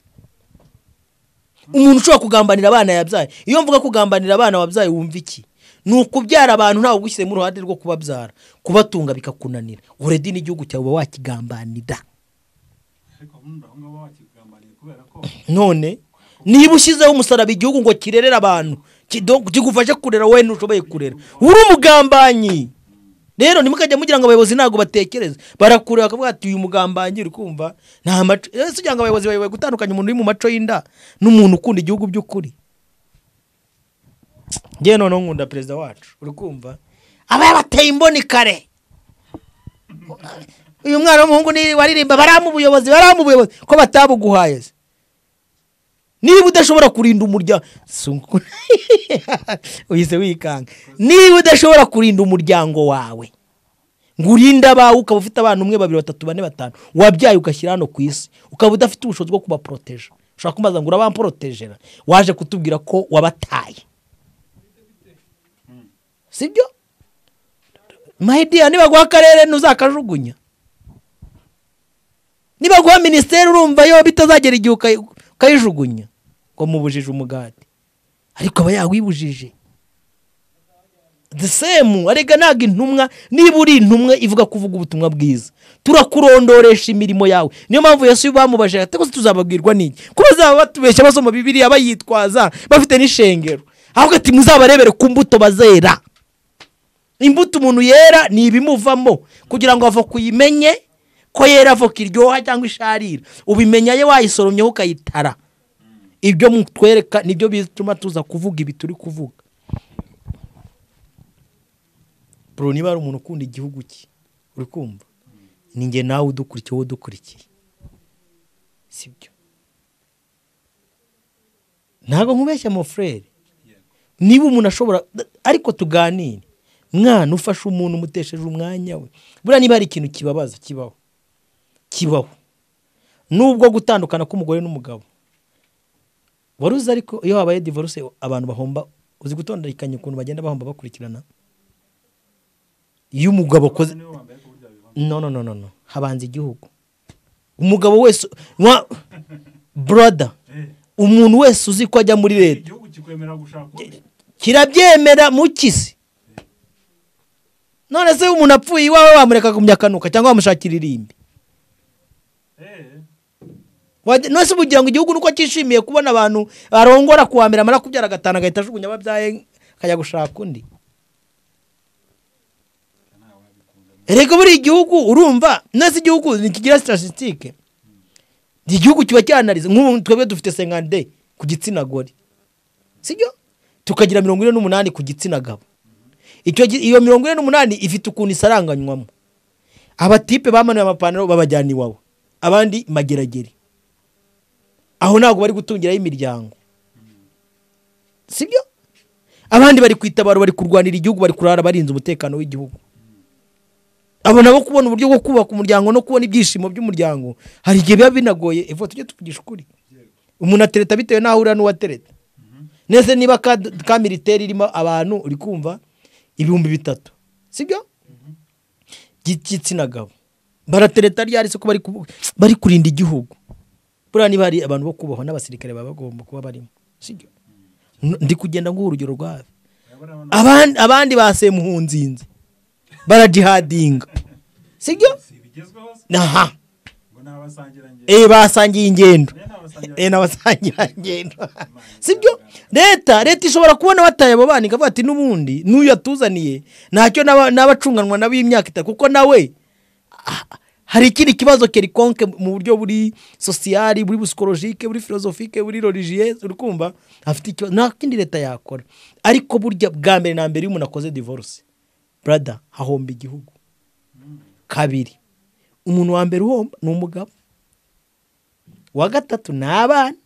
Umuntu ushobora kugambanira abana yabyaye. Iyo mvuga kugambanira abana wabyaye wumva iki? Nukubyara abantu ntawo gushyire mu ruhande rwo kubabyara kubatunga bikakunanira. Uredi n'igihugu cyawe wakigambanira. None niba ushyizeho umusaraba igihugu ngo kirerera abantu kigufashe kurera wowe ntushoboye kurera uri umugambanyi. Rero nimukajya mugira ngo abayobozi ntago batekereza barakureba bakavuga ati uyu mugambanyi uri kumva nta maco. Ese ugira ngo abayobozi bayoboye gutandukanya umuntu uri mu maco y'inda n'umuntu ukunda igihugu by'ukuri. Ngiye none nkunda perezida wacu uri kumva aba bateye imboni kare. Uyu mwana w'umuhungu ni waririmba baramubuyobozi ko batabuguhaye. Niba udashobora kurinda umuryango uyise wikanga. Niba udashobora kurinda umuryango wawe ngo urinde abawe ukaba ufite abantu 1 2 3 4 5 wabyaye ugashyira hano ku isi ukaba udafite ubushobozi bwo kuba protege. Ushaka kumaza ngo urabamprotégera waje kutubwira ko wabataye sibyo. Mahidia niba guha akarere ntuzakajugunya. Niba guha ministeri urumva yo bitazagera igihe ukayijugunya ngo mubujije umugati ariko aba yawibujije. the same. Arega naga intumwa, niba uri intumwa ivuga kuvuga ubutumwa bwiza, turakurondoresha imirimo yawe. Niyo mpamvu Yesu bamubajije ati ko tuzababwirwa n'iki, ko bazaba batubeshya basoma Bibiliya bayitwaza bafite n'ishengero, ahubwo ati muzabarebere ku mbuto bazera. Imbuto umuntu yera ni ibimuvamo, kugira ngo ava kuyimenye ko yera avoka iryoha cyangwa isharira, ubimenya ye wayisoromyeho ukayitara. Ibyo mutwereka nibyo bituma tuza kuvuga ibi turi kuvuga. Bro, niba ari umuntu ukunda igihugu cye, uri kumva, ninjye nawe udukurikiye udukurikiye, sibyo? Ntago nkubeshya mo frere, niba umuntu ashobora, ariko tuganire. Mwana ufasha umuntu umutesheje umwanya we, bura niba ari ikintu kibabaza kibaho nubwo gutandukana k'umugore n'umugabo. Waruzi ariko iyo habaye divorce abantu bahomba, uzi gutondekanya ukuntu bagenda bahomba bakurikirana. Iyo umugabo koze no habanza igihugu. Umugabo wese brother, umuntu wese uzi ko ajya muri leta igihugu kikwemera gushaka kirabyemera mukisi. None se umuntu apfuye iwawe wamureka kumyakanuka cyangwa wamushakira irimbi? Nose bugira ngo igihugu nuko cyishimiye kubona abantu arongora kuwamera amara kubyara gatana gahita ajugunya ababyaye kajya gushaka undi. Erega buri igihugu urumva, nose igihugu nikigira statistique. Igihugu kiba cyanarize nk'ubu twebwe dufite 50 ku gitsina gore, sibyo? Tukagira 48 ku gitsina gabo. Iyo 48 ifite ukuntu isaranganywamo. Abatipe bamanuye amapantaro babajyana iwawe, abandi mageragere. Aho ntago bari gutungiraho imiryango, sibyo? Abandi bari kwitabaro, bari kurwanira igihugu, bari kurara barinze umutekano w'igihugu. Abo nabo kubona uburyo bwo kubaka umuryango no kubona ibyishimo by'umuryango, hari igihe biba binagoye. Evo tujye tuvugisha ukuri, umuntu atereta bitewe naho ura n'uwatereta. Nese niba ka militaire irimo abantu uri kumva 3,000, sibyo? Gitsina gabo baratereta ryari se ko bari kurinda igihugu. Bura niba hari abantu bo kubaho n'abasirikare baba bagomba kuba barimo, sibyo? Ndi kugenda ngo urugero rwawe. Abandi basemuhunzinze barajihadinga, sibyo? Aha basangiye ingendo, n'abasangira ingendo, sibyo? Leta ishobora kubona bataye abo bana ikavuga ati n'ubundi n'uyu yatuzaniye ntacyo n'abacunganwa nabo imyaka 3, kuko nawe hari ikindi kibazo kerikonke mu buryo buri social, buri psychologique, buri philosophique, buri religieux, uri kumva afite ikibazo nta kindi leta yakora. Ariko burya bwa mbere na mbere umuntu akoze divorce, brother, hahomba igihugu. Kabiri, umuntu wa mbere uhomba ni umugabo, wa gatatu ni abana,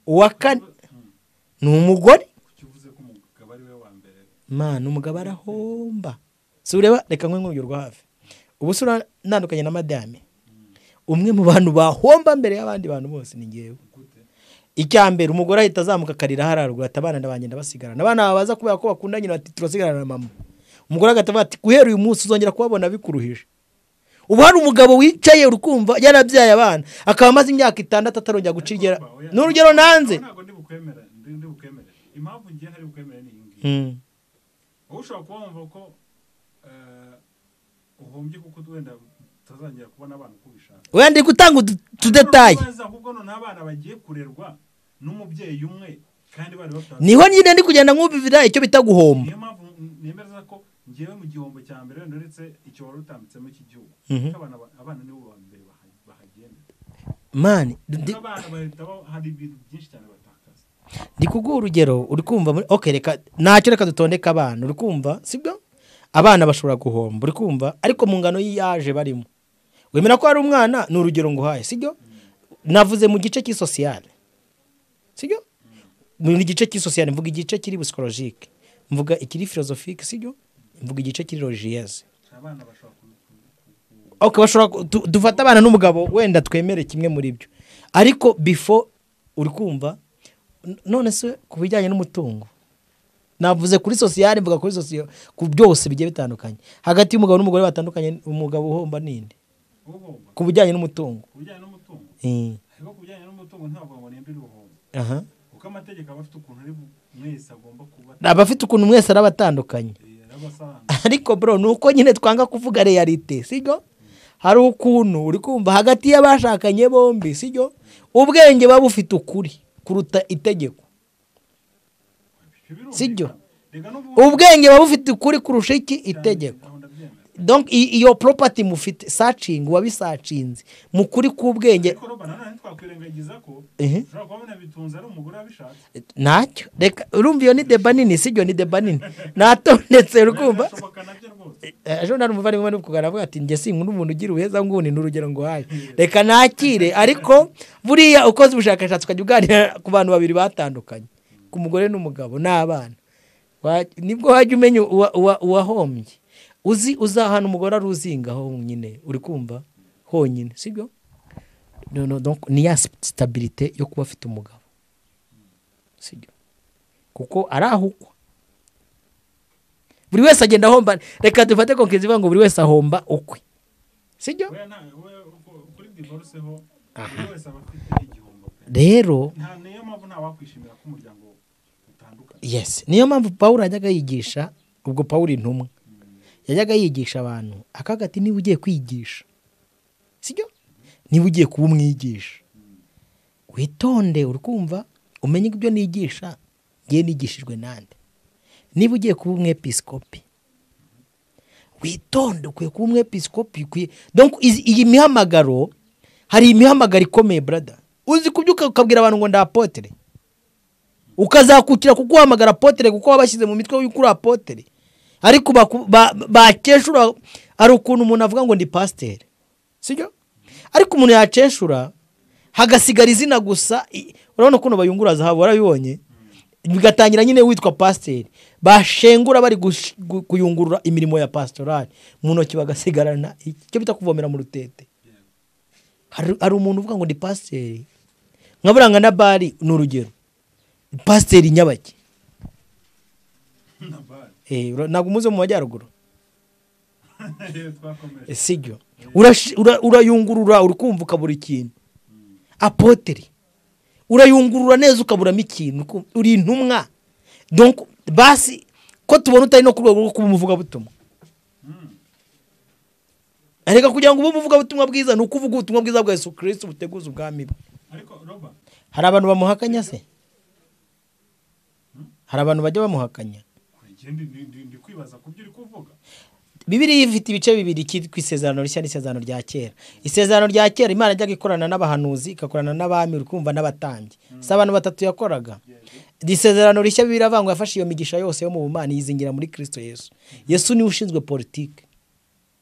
uwa kane ni umugore. Man, umugabo arahomba. Si ureba, reka nkwe nk'urugero rwa hafi. Ubu sura nandukanye na madame, umwe mu bantu bahomba mbere y'abandi bantu bose ni ngewe. Icyambere, umugore ahita azamuka karira hararugura atabana ndabagenda basigara. Nabana babaza kubera ko bakundanye bati turasigarana na mama. Umugore agatavuga ati guhera uyu munsi uzongera kubabona bikuruhije. Ubu hari umugabo wicaye urukumva yarabyaye abana akaba amaze imyaka 6 atarongera gucigera. N'urugero nanze. Ntago ndi bukwemera. Impamvu ngiye hari bukwemera ni ingi. Ushobora kubumva ko uhombye kuko wenda tazangira kubona abantu kubishaka. Wenda gutanga tudetaye. Ahubwo none abana bagiye kurerwa n'umubyeyi umwe kandi bari bafite. Niho nyine ndi kugenda nk'ubivira icyo bita guhomba. Niyo mpamvu nemeza ko ngiye mu gihombo cya mbere wenda uretse icyo wari utambitsemo iki gihugu. Abana nibo ba mbere bahagenda. Man, abana bahita hari ibintu byinshi cyane batakaza. Ndi kuguha urugero uri kumva, okay, reka dutondeka abana uri kumva, sibyo? Abana bashobora guhomba uri kumva, ariko mu ngano yaje barimo. Wemera ko ari umwana ni urugero nguhaye, sibyo? Navuze mu gice cy'isocial, sibyo? Mu gice cy'isocial mvuga igice kiri psychologique, mvuga ikiri philosophique, sibyo? Mvuga igice kiri religieuse. Abana bashobora okay, bashobora dufata abana n'umugabo wenda twemere kimwe muri byo, ariko before uri kumva. None se kubijyanye n'umutungo navuze kuri social, mvuga kuri social, ku byose bigiye bitandukanye hagati y'umugabo n'umugore batandukanye. Umugabo uhomba ninde kubijyanye n'umutungo? Ariko kubijyanye n'umutungo ntabwo ngo nembere uhomba. Aha, uko n'amategeko abafite ukuntu ari mwese agomba kuba abafite ukuntu mwese arabatandukanye ariko bro nuko nyine twanga kuvuga realite sibyo hari ukuntu uri kumva hagati y'abashakanye bombi sibyo ubwenge baba bufite ukuri kuruta itegeko sibyo ubwenge baba bufite ukuri kurusha iki itegeko donc iyo property mufite searching wabisacinze mukuri kubwenge nacyo reka urumva iyo ni deba nini sibyo ni deba nini natondetse urukumva ejo nari umuvandimwe no kugana avuga ati nge sinkunda umuntu ugira ubuheza nguni n'urugero ngo haye reka nakire ariko buriya ukoze ubushakashatsi ukajya uganira ku bantu babiri batandukanye ku mugore n'umugabo n'abana nibwo wajya umenya uwahombye uzi uzahana umugore aruzingaho nyine uri kumva honyine sibyo no donc ni ya stabilité yo kuba afite umugabo sibyo kuko arahukwa buri wese agenda ahomba reka dufate ko kiziva ngo buri wese ahomba ukwe sibyo kuri divorce ho buri wese abafite igihombo rero niyo mpamvu nta wakwishimira ko umuryango utandukanye yes niyo mpamvu Paulo ajyaga yigisha ubwo Paulo intumwa yajyaga yigisha abantu akagati niba ugiye kwigisha sibyo niba ugiye kuba umwigisha witonde urukumva umenye ibyo nigisha ngiye nigishijwe nande niba ugiye kuba umwepiskopi witonde ukwiye kuba umwepiskopi ukwiye donc iyi mihamagaro hari imihamagaro ikomeye brother uzi kubyuka ukabwira abantu ngo ndapotere ukazakukira kuguhamagara apotere kuko wabashyize mu mitwe y'ukuri apotere ariko bakeshura ari ukuntu umuntu avuga ngo ndi pasteur sibyo ariko umuntu yaceshura hagasigara izina gusa urabona ukuntu bayungura zahabu warabibonye bigatangira nyine witwa pasteur bashengura bari kuyungurura imirimo ya pastoral mu ntoki bagasigarana icyo bita kuvomera mu rutete hari umuntu uvuga ngo ndi pasteur nkaburanga na bari n'urugero pasteur Nyabaki ntabwo umuze mu majyaruguru sibyo urayungurura urikumva ukabura ikintu apotere urayungurura neza ukaburamo ikintu uri intumwa donc basi ko tubona utari no ku rwego rwo kuba umuvugabutumwa ariko kugira ngo ube umuvugabutumwa bwiza ni ukuvuga ubutumwa bwiza bwa Yesu Kristo buteguza ubwami bwe hari abantu bamuhakanya se hari abantu bajya bamuhakanya ndi kwibaza ku byo uri kuvuga Bibiliya ifite ibice bibiri cyitwa isezerano rishya n'isezerano rya kera. Isezerano rya kera Imana yajyaga ikorana n'abahanuzi ikakorana n'abami urukumva n'abatambyi. Abantu batatu yakoraga. Isezerano rishya Bibiliya avuga ngo yafashe iyo migisha yose yo mu bumana yizingira muri Kristo Yesu. Yesu niwe ushinzwe politike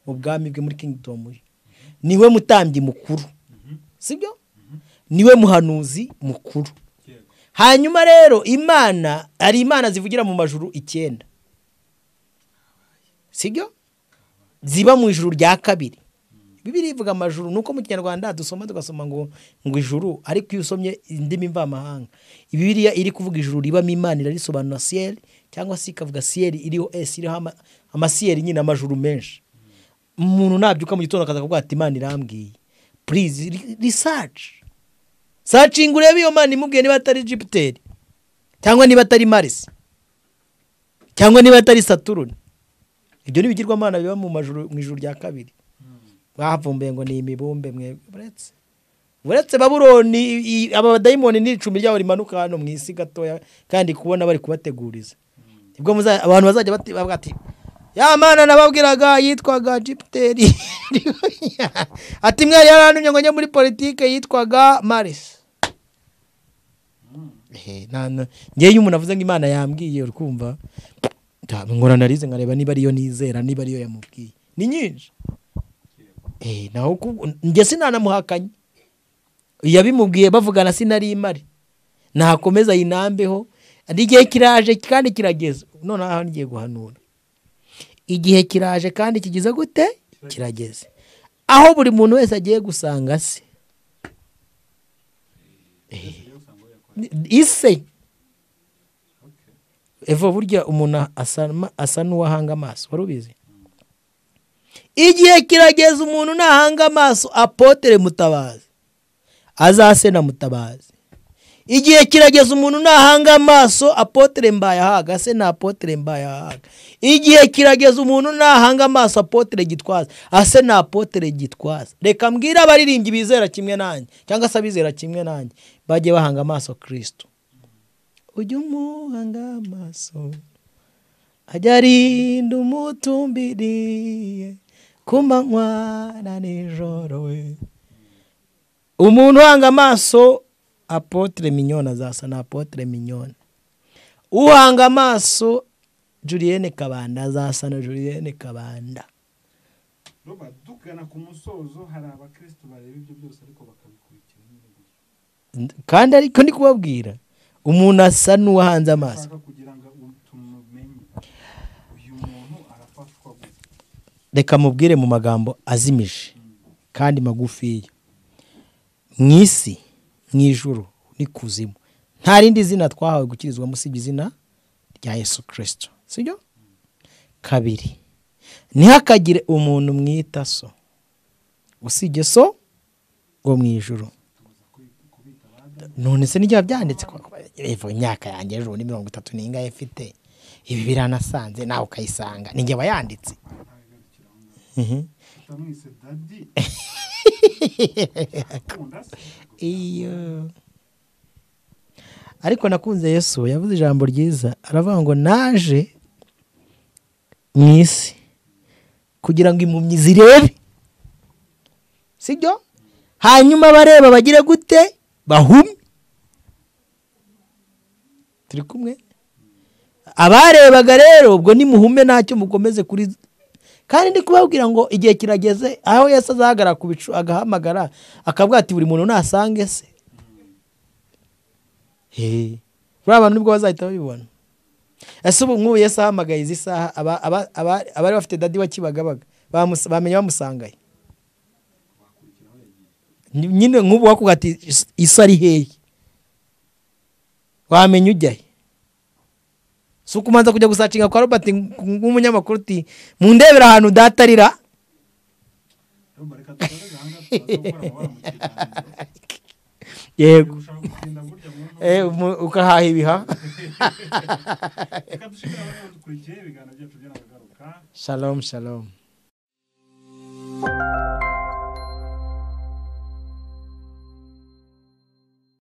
mu bwami bwe muri kingdom. Niwe mutambyi mukuru. Sibyo? Niwe muhanuzi mukuru. Hanyuma rero Imana ari Imana zivugira mu majuru 9. Sibyo? Ziba mu ijuru rya kabiri. Bibiliya ivuga amajuru nuko mu Kinyarwanda dusoma tugasoma ngo ijuru ariko iyo usomye indimi mvamahanga. Bibiliya iri kuvuga ijuru riba mu Imana irarisobanura ciel cyangwa se ikavuga ciel iriho s iriho amasiel nyine amajuru menshi. Umuntu nabyuka mu gitondo akaza kuvuga ati Imana irambwiye. Please research. Searching urebe iyo Mana imubwiye niba atari Jupiter cyangwa niba atari Mars cyangwa niba atari Saturn. Ibyo ni bigirwamana biba mu majuru mu ijuru rya kabiri. Bavumbuye ngo ni imibumbe mwe buretse Babuloni aba daimoni n'icumi ryabo rimanuka hano mu isi gatoya kandi kubona bari kubateguriza. Ibwo abantu bazajya bavuga ati ya Mana nababwiraga yitwaga Jupiter ati mwari yarantumye ngo njye muri politike yitwaga Mars. Ngiye umuntu avuze ngo Imana yambwiye urukumva ngora narize nkareba niba ariyo nizera niba ariyo yamubwiye ni nyinshi naho nge sinanamuhakanye yabimubwiye bavugana sinari imari nakomeza yinambeho igihe kiraje kandi kirageze none aho ngiye guhanura igihe kiraje kandi kigize gute kirageze aho buri muntu wese agiye gusanga se ise evo burya umuntu asa n'uwahanga amaso warubizi igihe kirageze umuntu nahanga amaso apotere Mutabazi azase na Mutabazi igihe kirageze umuntu nahanga amaso Apotre Mbayahaga se na Apotre Mbayahaga. Igihe kirageze umuntu nahanga amaso Apotre Gitwaza ase na Apotre Gitwaza. Reka mbwira abaririmbyi bizera kimwe nanjye cyangwa se abizera kimwe nanjye bajye bahanga amaso Kristo. Ujye umuhanga amaso ajya arinda umutumbiriye kumanywa na nijoro we. Umuntu uhanga amaso Apotre Mignone azasa na Apotre Mignone. Uhanga amaso Julienne Kabanda azasa na Julienne Kabanda. Roba dukana ku musozo hari abakristo bareba ibyo byose ariko bakabikurikira. Kandi ariko ndi kubabwira umuntu asa n'uwahanze amaso. Reka mubwire mu magambo azimije kandi magufiya. Mwisi mwijuru ni kuzimu nta rindi zina twahawe gukirizwa musibye izina rya Yesu Kristo. Sibyo? Kabiri, ntihakagire umuntu mwita so usibye so ngo mwijuru. None se nijya byanditse ko evo imyaka yanjye ejo ni 30 ninga ifite ibi biranasanze nawe ukayisanga ninjye bayanditse. Tamwise daddy. Iyo ariko nakunze Yesu yavuze ijambo ryiza aravuga ngo naje mwisi kugira ngo impumyi zirebe. Sibyo? Hanyuma bareba bagire gute bahume. Turi kumwe? Abarebaga rero ubwo ni muhume ntacyo mukomeze kuri. Kandi ndi kubabwira ngo igihe kirageze aho Yesu azahagara ku bicu agahamagara akavuga ati buri muntu nasange se. Abantu nibwo bazahita babibona. Ese ubu nk'ubu Yesu ahamagaye izi saha abari bafite dadi wa Kibagabaga bamenya bamusangaye. Nyine nk'ubu wakuga ati Isa ari hehe wamenya ujyahe. So kumanza kujya gusacinga kwa Robert nk'umunyamakuru uti mundebera ahantu datarira. Yego ukahaha ibiha. Shalom shalom.